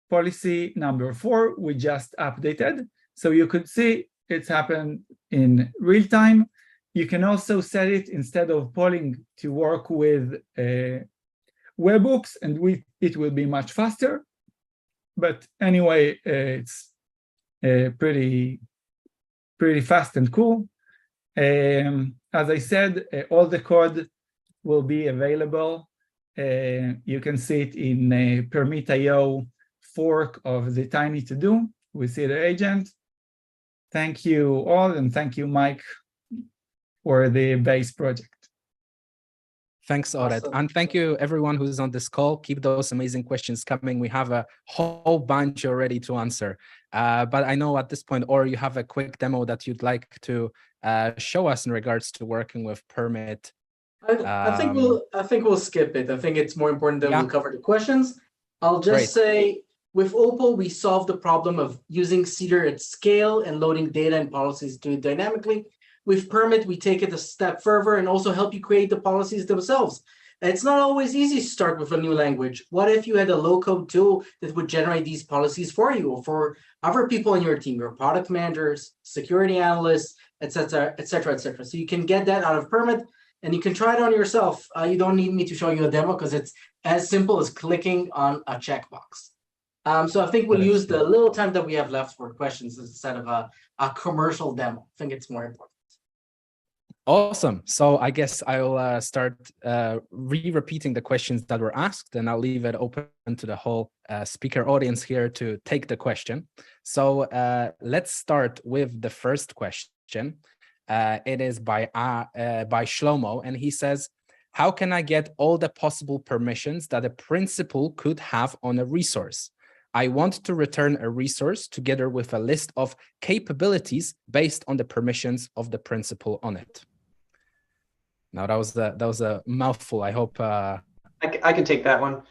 policy number 4 we just updated. So you could see it's happened in real time. You can also set it, instead of polling, to work with webhooks, and it will be much faster. But anyway, it's pretty fast and cool. As I said, all the code will be available. You can see it in a permit.io fork of the Tiny To Do with Cedar agent. Thank you all, and thank you, Mike, for the base project. Thanks, Ored. Awesome. And thank you, everyone who's on this call. Keep those amazing questions coming. We have a whole bunch already to answer. But I know at this point, or you have a quick demo that you'd like to show us in regards to working with permit. I think we'll skip it. I think it's more important that we'll cover the questions. I'll just say, with OPAL, we solved the problem of using Cedar at scale and loading data and policies to it dynamically. With Permit, we take it a step further and also help you create the policies themselves. It's not always easy to start with a new language. What if you had a low-code tool that would generate these policies for you, or for other people in your team, your product managers, security analysts, etc., etc., etc. So you can get that out of Permit, and you can try it on yourself. You don't need me to show you a demo, because it's as simple as clicking on a checkbox. So I think we'll use the little time that we have left for questions instead of a commercial demo. I think it's more important. Awesome. So I guess I'll start repeating the questions that were asked, and I'll leave it open to the whole speaker audience here to take the question. So let's start with the first question. It is by Shlomo, and he says, how can I get all the possible permissions that a principal could have on a resource? I want to return a resource together with a list of capabilities based on the permissions of the principal on it. Now that was a mouthful. I hope I can take that one.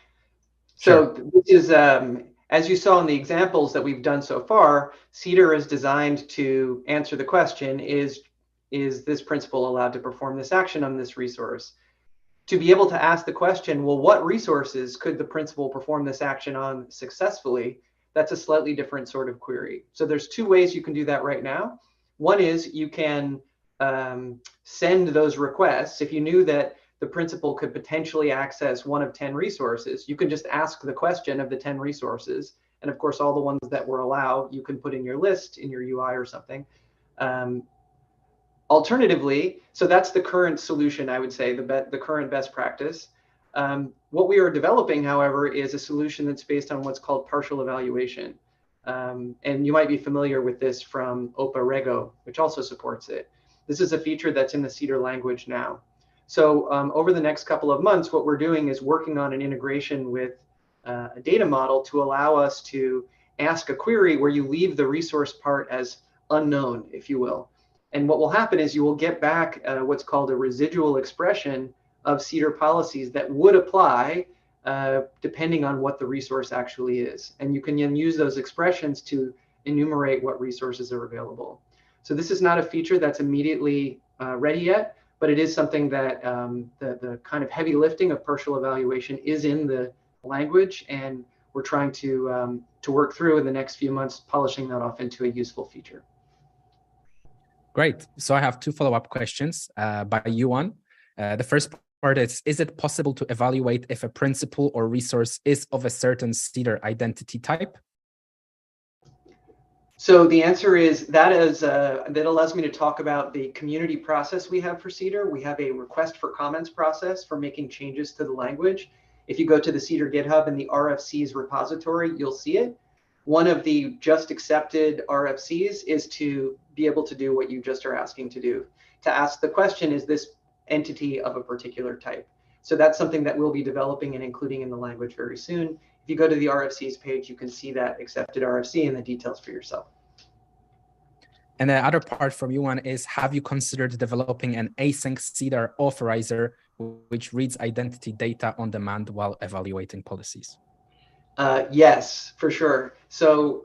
Sure. So this is as you saw in the examples that we've done so far, Cedar is designed to answer the question: is this principal allowed to perform this action on this resource? To be able to ask the question, well, what resources could the principal perform this action on successfully? That's a slightly different sort of query. So there's two ways you can do that right now. One is you can send those requests. If you knew that the principal could potentially access one of 10 resources, you can just ask the question of the 10 resources, And of course, all the ones that were allowed, you can put in your list, in your UI or something. Alternatively, so that's the current solution, I would say, the current best practice. What we are developing, however, is a solution that's based on what's called partial evaluation. And you might be familiar with this from OPA which also supports it. This is a feature that's in the Cedar language now. So over the next couple of months, what we're doing is working on an integration with a data model to allow us to ask a query where you leave the resource part as unknown, if you will. And what will happen is you will get back what's called a residual expression of Cedar policies that would apply depending on what the resource actually is. And you can then use those expressions to enumerate what resources are available. So this is not a feature that's immediately ready yet, but it is something that the kind of heavy lifting of partial evaluation is in the language, and we're trying to work through in the next few months, polishing that off into a useful feature. Great. So I have two follow-up questions by Yuan. The first part is it possible to evaluate if a principal or resource is of a certain Cedar identity type? So the answer is that allows me to talk about the community process we have for Cedar. We have a request for comments process for making changes to the language. If you go to the Cedar GitHub and the RFCs repository, you'll see it. One of the just accepted RFCs is to be able to do what you just are asking to do, to ask the question, is this entity of a particular type? So that's something that we'll be developing and including in the language very soon. If you go to the RFCs page, you can see that accepted RFC and the details for yourself. And the other part from Yuan is, have you considered developing an async Cedar authorizer which reads identity data on demand while evaluating policies? Yes, for sure. So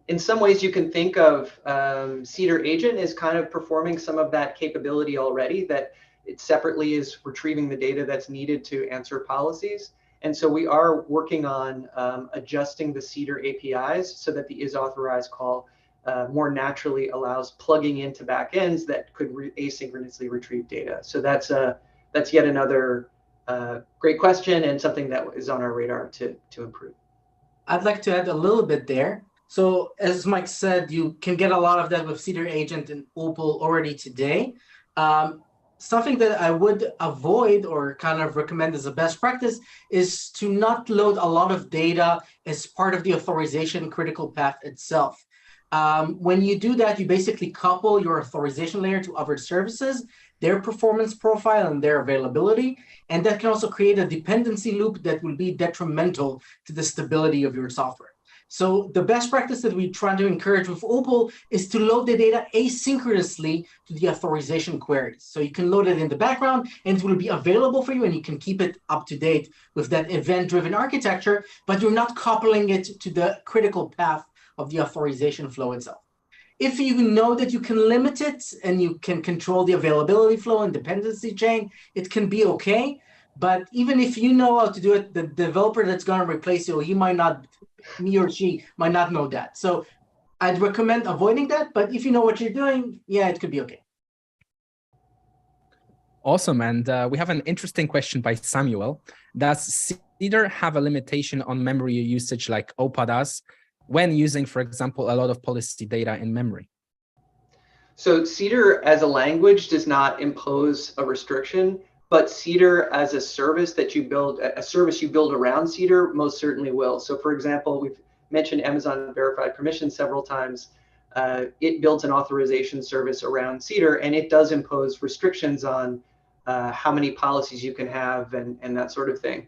in some ways, you can think of Cedar Agent as kind of performing some of that capability already, that it separately is retrieving the data that's needed to answer policies. And so we are working on adjusting the Cedar APIs so that the isAuthorize call more naturally allows plugging into backends that could asynchronously retrieve data. So that's yet another great question and something that is on our radar to improve. I'd like to add a little bit there. So as Mike said, you can get a lot of that with Cedar Agent and OPAL already today. Something that I would avoid or kind of recommend as a best practice is to not load a lot of data as part of the authorization critical path itself. When you do that, you basically couple your authorization layer to other services, their performance profile and their availability, and that can also create a dependency loop that will be detrimental to the stability of your software. So the best practice that we try to encourage with OPAL is to load the data asynchronously to the authorization queries. So you can load it in the background and it will be available for you and you can keep it up to date with that event-driven architecture, but you're not coupling it to the critical path of the authorization flow itself. If you know that you can limit it and you can control the availability flow and dependency chain, it can be okay. But even if you know how to do it, the developer that's going to replace you, he or she might not know that. So I'd recommend avoiding that. But if you know what you're doing, yeah, it could be okay. Awesome. And we have an interesting question by Samuel. Does Cedar have a limitation on memory usage like OPA does when using, for example, a lot of policy data in memory? So Cedar as a language does not impose a restriction, but Cedar as a service that you build, a service you build around Cedar most certainly will. So for example, we've mentioned Amazon Verified Permission several times. It builds an authorization service around Cedar, and it does impose restrictions on how many policies you can have and that sort of thing.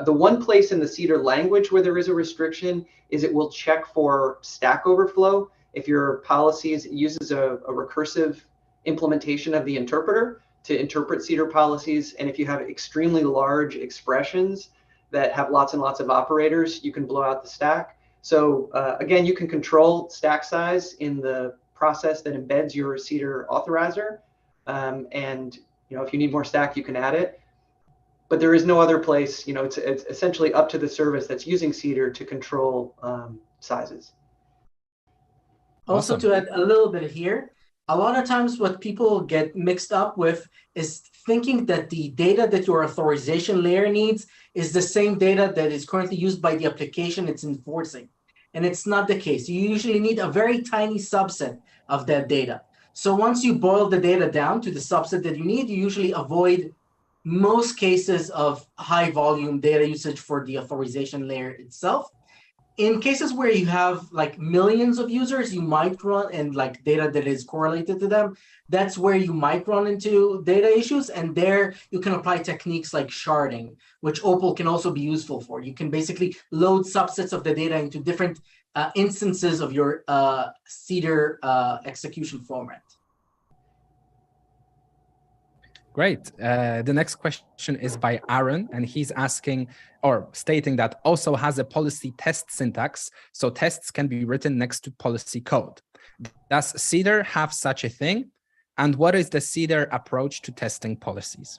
The one place in the Cedar language where there is a restriction is it will check for stack overflow. If your policies uses a recursive implementation of the interpreter to interpret Cedar policies, and if you have extremely large expressions that have lots and lots of operators, you can blow out the stack. So again, you can control stack size in the process that embeds your Cedar authorizer. And if you need more stack, you can add it. But there is no other place, it's essentially up to the service that's using Cedar to control sizes. Also, to add a little bit here, A lot of times what people get mixed up with is thinking that the data that your authorization layer needs is the same data that is currently used by the application it's enforcing. And it's not the case. You usually need a very tiny subset of that data. So once you boil the data down to the subset that you need, you usually avoid most cases of high volume data usage for the authorization layer itself. In cases where you have like millions of users, you might run, and like data that is correlated to them, that's where you might run into data issues. And there you can apply techniques like sharding, which OPAL can also be useful for. You can basically load subsets of the data into different instances of your Cedar execution format. Great. The next question is by Aaron, and he's asking or stating that also has a policy test syntax, so tests can be written next to policy code. Does Cedar have such a thing? And what is the Cedar approach to testing policies?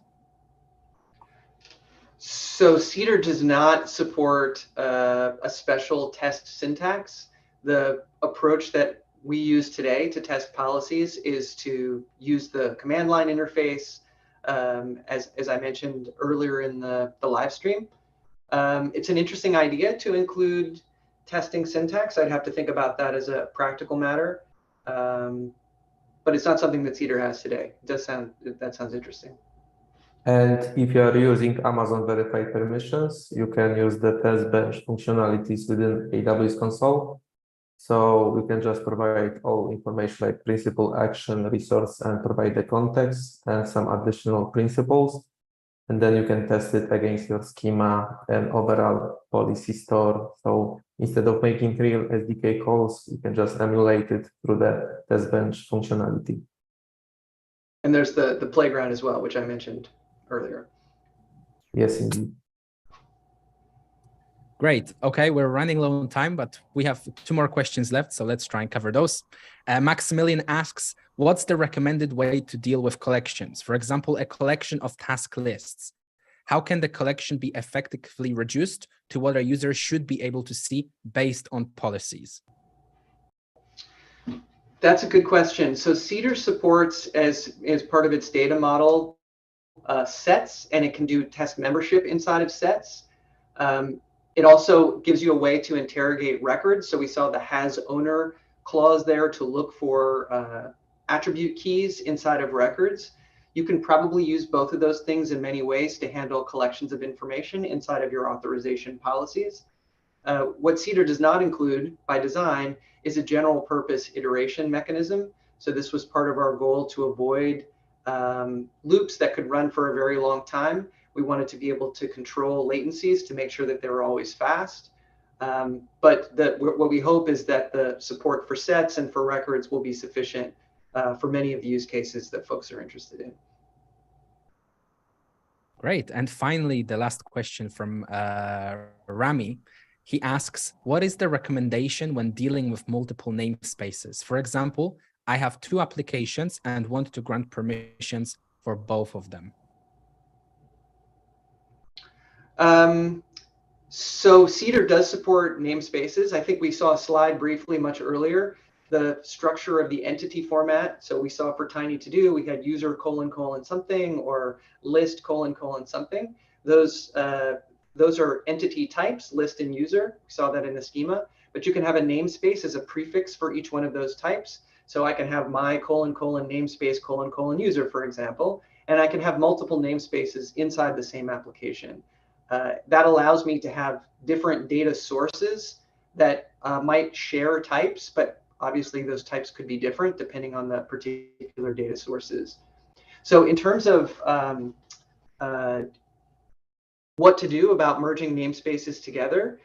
So Cedar does not support a special test syntax. The approach that we use today to test policies is to use the command line interface, as I mentioned earlier in the live stream. It's an interesting idea to include testing syntax. I'd have to think about that as a practical matter, but it's not something that Cedar has today. That sounds interesting. And if you are using Amazon verified permissions, you can use the test bench functionalities within AWS console. So we can just provide all information like principal, action, resource, and provide the context and some additional principles. And then you can test it against your schema and overall policy store. So instead of making real SDK calls, you can just emulate it through the test bench functionality. And there's the playground as well, which I mentioned earlier. Yes, indeed. Great. Okay, we're running low on time, but we have 2 more questions left, so let's try and cover those. Maximilian asks, what's the recommended way to deal with collections? For example, a collection of task lists. How can the collection be effectively reduced to what a user should be able to see based on policies? That's a good question. So Cedar supports, as part of its data model, sets, and it can do test membership inside of sets. It also gives you a way to interrogate records. So we saw the has owner clause there to look for attribute keys inside of records. You can probably use both of those things in many ways to handle collections of information inside of your authorization policies. What Cedar does not include by design is a general purpose iteration mechanism. So this was part of our goal to avoid loops that could run for a very long time. We wanted to be able to control latencies to make sure that they were always fast. But what we hope is that the support for sets and for records will be sufficient for many of the use cases that folks are interested in. Great. And finally, the last question from Rami. He asks, what is the recommendation when dealing with multiple namespaces? For example, I have 2 applications and want to grant permissions for both of them. So Cedar does support namespaces. I think we saw a slide briefly much earlier, the structure of the entity format. So we saw for Tiny To Do, we had user : something or list : something. Those are entity types, list and user. We saw that in the schema, but you can have a namespace as a prefix for each one of those types. So I can have my : namespace : user, for example, and I can have multiple namespaces inside the same application. That allows me to have different data sources that might share types, but obviously those types could be different depending on the particular data sources. So in terms of what to do about merging namespaces together,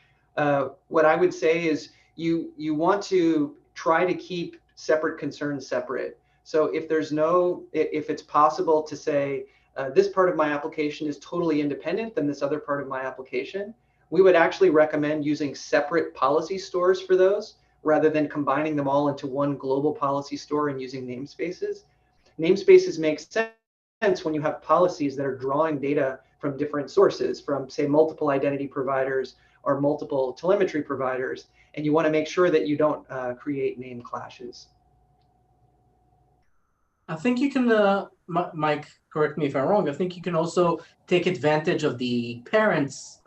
what I would say is you want to try to keep separate concerns separate. So if it's possible to say, this part of my application is totally independent than this other part of my application, we would actually recommend using separate policy stores for those rather than combining them all into one global policy store and using namespaces. Namespaces make sense when you have policies that are drawing data from different sources, from say multiple identity providers or multiple telemetry providers, and you want to make sure that you don't create name clashes. I think you can, Mike, correct me if I'm wrong. I think you can also take advantage of the parents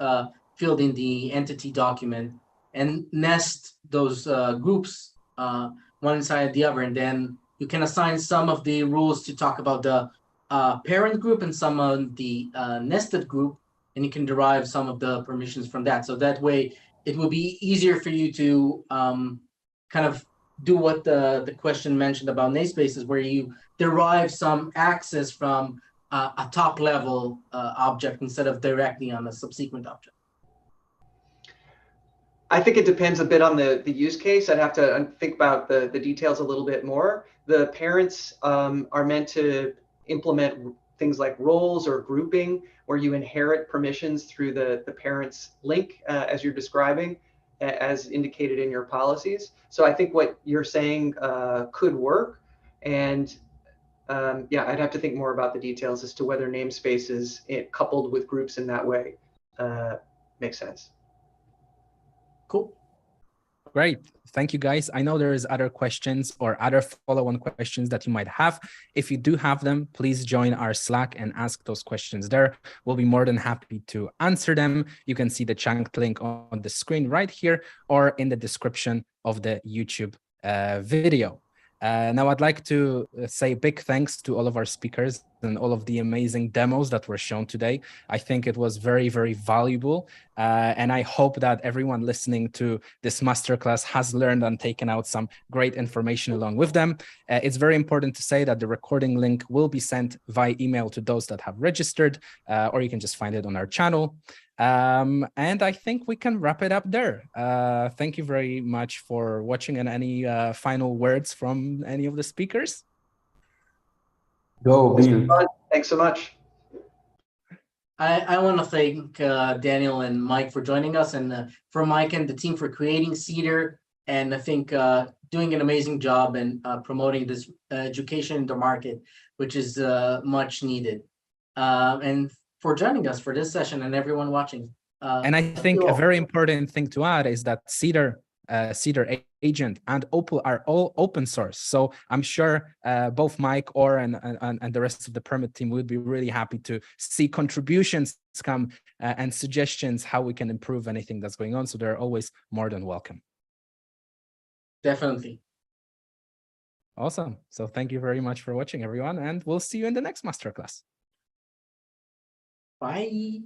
field in the entity document and nest those groups one inside the other, and then you can assign some of the rules to talk about the parent group and some of the nested group, and you can derive some of the permissions from that. So that way, it will be easier for you to kind of do what the question mentioned about namespaces, where you derive some access from a top level object instead of directly on a subsequent object. I think it depends a bit on the use case. I'd have to think about the details a little bit more. The parents are meant to implement things like roles or grouping, where you inherit permissions through the parents link as you're describing, as indicated in your policies. So I think what you're saying could work. And yeah, I'd have to think more about the details as to whether namespaces coupled with groups in that way makes sense. Cool. Great. Thank you, guys. I know there is other questions or other follow-on questions that you might have. If you do have them, please join our Slack and ask those questions there. We'll be more than happy to answer them. You can see the chat link on the screen right here or in the description of the YouTube video. Now, I'd like to say big thanks to all of our speakers and all of the amazing demos that were shown today. I think it was very, very valuable. And I hope that everyone listening to this masterclass has learned and taken out some great information along with them. It's very important to say that the recording link will be sent via email to those that have registered, or you can just find it on our channel. And I think we can wrap it up there. Thank you very much for watching, and any final words from any of the speakers? Go, Bill. Thanks so much. I want to thank Daniel and Mike for joining us, and for Mike and the team for creating Cedar, and I think doing an amazing job and promoting this education in the market, which is much needed. And for joining us for this session, and everyone watching. And I think a very important thing to add is that Cedar Agent and OPAL are all open source. So I'm sure both Mike, Or, and the rest of the permit team would be really happy to see contributions come and suggestions how we can improve anything that's going on. So they're always more than welcome. Definitely. Awesome. So thank you very much for watching, everyone, and we'll see you in the next masterclass. Bye.